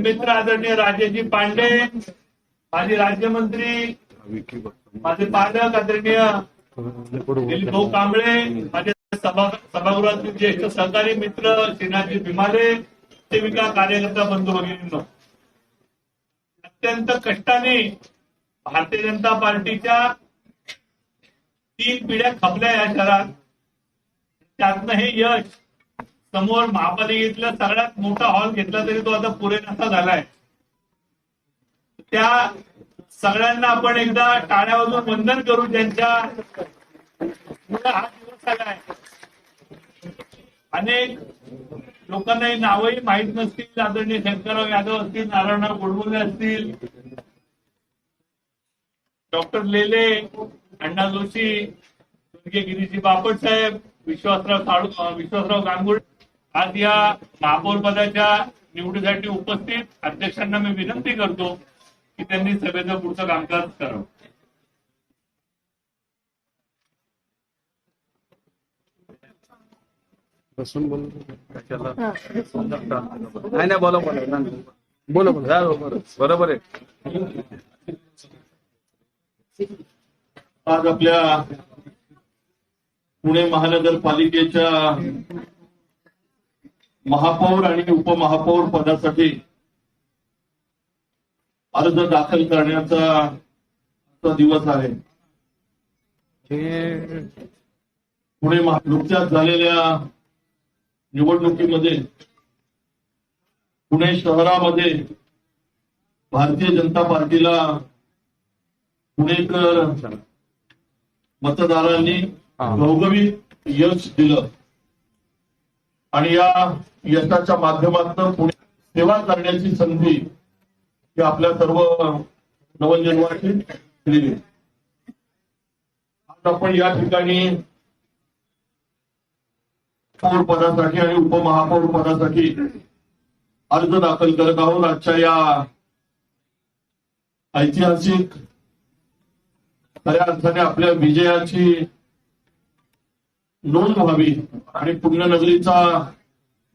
मित्र आदरणीय राजेशजी पांडे, माझे राज्यमंत्री, माझे पालक आदरणीय दिलीप भाऊ कांबळे, माझे सभागृहातील ज्येष्ठ सहकारी मित्र श्रीनाथजी भिमाले, सेविका कार्यकर्ता बंधू भगिनींनो, अत्यंत कष्टाने भारतीय जनता पार्टीच्या 3 पिढ्या खपल्या या शहरात. त्यातनं हे यश समोर महापालिकेतला सगळ्यात मोठा हॉल घेतला तरी तो आता पुरेनासा झालाय. त्या सगळ्यांना आपण एकदा टाळ्या वाजवून वंदन करू ज्यांच्या हा दिवस आलाय. अनेक लोकांना ही नावही माहीत नसतील. आदरणीय शंकरराव यादव असतील, नारायणराव गोडबोले असतील, डॉक्टर लेले, अण्णा जोशी, स्वर्गीय गिरीजी बापट साहेब, विश्वासराव गांगुर्डे आज या महापौर पदाच्या निवडीसाठी उपस्थित. अध्यक्षांना मी विनंती करतो की त्यांनी सभेचं पुढचं कामकाज करावं. बसून बोल नाही बोला बोला बरोबर आहे. आज आपल्या पुणे महानगरपालिकेच्या महापौर आणि उपमहापौर पदासाठी अर्ज दाखल करण्याचा दिवस आहे. पुणे नुकत्याच झालेल्या निवडणुकीमध्ये पुणे शहरामध्ये भारतीय जनता पार्टीला पुणेकर मतदारांनी घवघवीत यश दिलं आणि या यशाच्या माध्यमातून पुणे सेवा करण्याची संधी ही आपल्या सर्व नवनिर्वाचित दिली. आज आपण या ठिकाणी पौर पदासाठी आणि उपमहापौर पदासाठी अर्ज दाखल करत आहोत. आजच्या या ऐतिहासिक खऱ्या अर्थाने आपल्या विजयाची नोंद व्हावी आणि पुण्यनगरीचा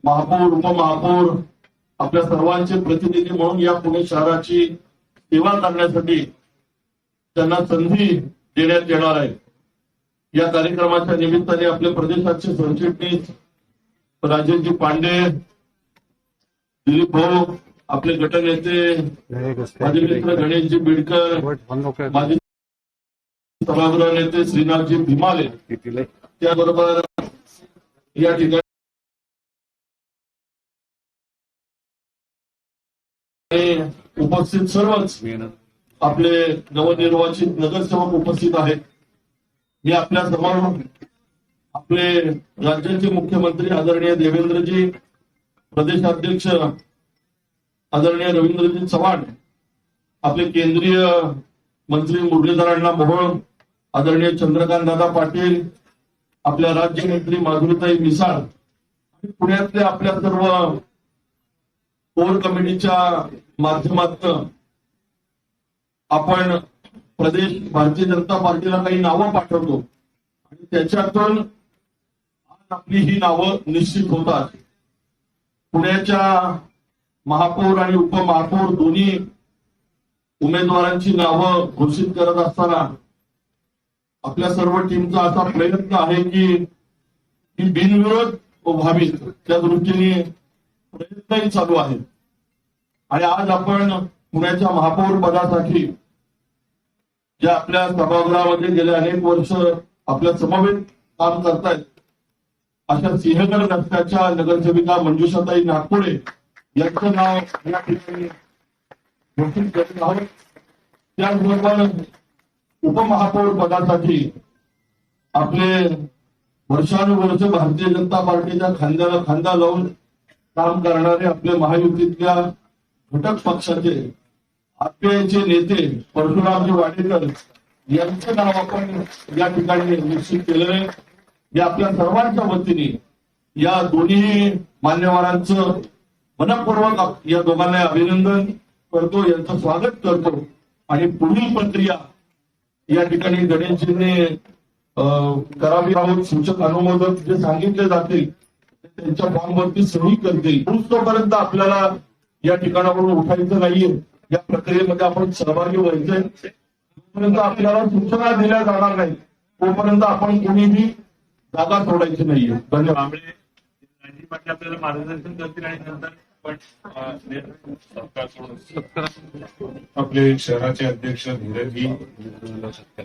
महापौर उपमहापौर आपल्या सर्वांचे प्रतिनिधी म्हणून या पुणे शहराची सेवा करण्यासाठी त्यांना संधी देण्यात येणार आहे. या कार्यक्रमाच्या निमित्ताने आपल्या प्रदेशाचे सरचिटणीस राजेशजी पांडे, दिलीप भाऊ, आपले गटनेते माझे मित्र गणेशजी बिडकर, माझे सभागृह नेते श्रीनाथजी भिमाले, त्याबरोबर या ठिकाणी उपस्थित सर्वच आपले नवनिर्वाचित नगरसेवक उपस्थित आहेत. मी आपल्या समोर आपले राज्याचे मुख्यमंत्री आदरणीय देवेंद्रजी, प्रदेशाध्यक्ष आदरणीय रवींद्रजी चव्हाण, आपले केंद्रीय मंत्री मुरलीधरांना मोहोळ, आदरणीय चंद्रकांत दादा पाटील, आपल्या राज्यमंत्री माधुरीताई मिसाळ आणि पुण्यातल्या आपल्या सर्व कोर कमिटीच्या माध्यमातून आपण प्रदेश भारतीय जनता पार्टीला काही नावं पाठवतो आणि त्याच्यातून आज आपली ही नावं निश्चित होतात. पुण्याच्या महापौर आणि उपमहापौर दोन्ही उमेदवारांची नावं घोषित करत असताना आपल्या सर्व टीमचा असा प्रयत्न आहे की ही बिनविरोध व्हावी, त्या दृष्टीने प्रयत्नही चालू आहे. आणि आज आपण पुण्याच्या महापौर पदासाठी ज्या आपल्या सभागृहामध्ये गेले अनेक वर्ष आपल्या समवेत काम करतायत अशा सिंहगड रस्त्याच्या नगरसेविका मंजुषाताई नागपुरे यांचं नाव या ठिकाणी घोषित करत आहोत. त्याचबरोबर उपमहापौर पदासाठी आपले वर्षानुवर्ष भारतीय जनता पार्टीच्या खांद्याला खांदा लावून काम करणारे आपले महायुतीतल्या घटक पक्षाचे आरपीआयचे नेते परशुरामजी वाडेकर यांचं नाव आपण या ठिकाणी निश्चित केलं आहे. या आपल्या सर्वांच्या वतीने या दोन्ही मान्यवरांचं मनपूर्वक या दोघांना अभिनंदन करतो, यांचं स्वागत करतो आणि पुढील प्रक्रिया या ठिकाणी गणेशजींनी करावी. सूचक अनुमोदक जे सांगितले जातील त्यांच्या फॉर्मवरती सही करतील. तोपर्यंत आपल्याला या ठिकाणावरून उठायचं नाहीये, या प्रक्रियेमध्ये आपण सहभागी व्हायचंय. जोपर्यंत आपल्याला सूचना दिल्या जाणार नाही तोपर्यंत आपण कोणीही जागा सोडायची नाहीये. धन्यवाद. कांबळे रणजित पाटील आपल्याला मार्गदर्शन करतील आणि नंतर पण आपले शहराचे अध्यक्ष धीरजी,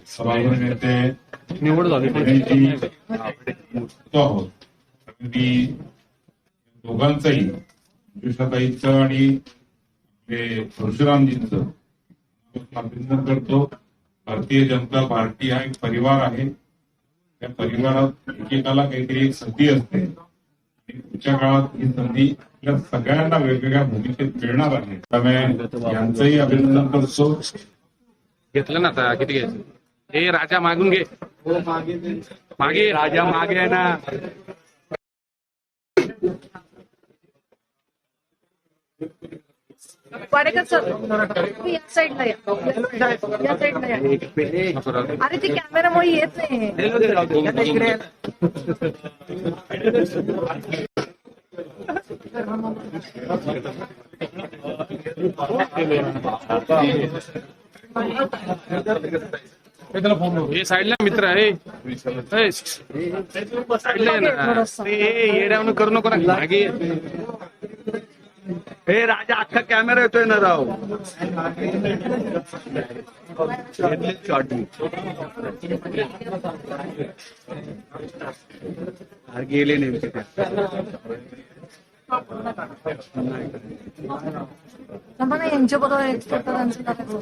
सभागृह नेते निवड झाली आहोत. अगदी दोघांचंही कृष्णताईचं आणि आपले परशुरामजींचं अभिनंदन करतो. भारतीय जनता पार्टी हा एक परिवार आहे. त्या परिवारात एकेकाला काहीतरी एक संधी असते आणि पुढच्या काळात ही संधी आपल्या सगळ्यांना वेगवेगळ्या भूमिकेत मिळणार आहे. त्यामुळे यांचंही अभिनंदन करतो. घेतलं ना आता किती घ्यायचं. हे राजा मागून घे. मागे राजा मागे आहे ना. वाडेकर सर तुम्ही या साईडला या साईडला या. अरे ते कॅमेरामुळे येत नाही. हे साईडला मित्र आहे. साईडला आहे ना. ते येड्यावरून करू नको ना. मागे हे राजा अख्खा कॅमेरा येतोय ना राव. गेले नेमके त्या यांच्या बरोबर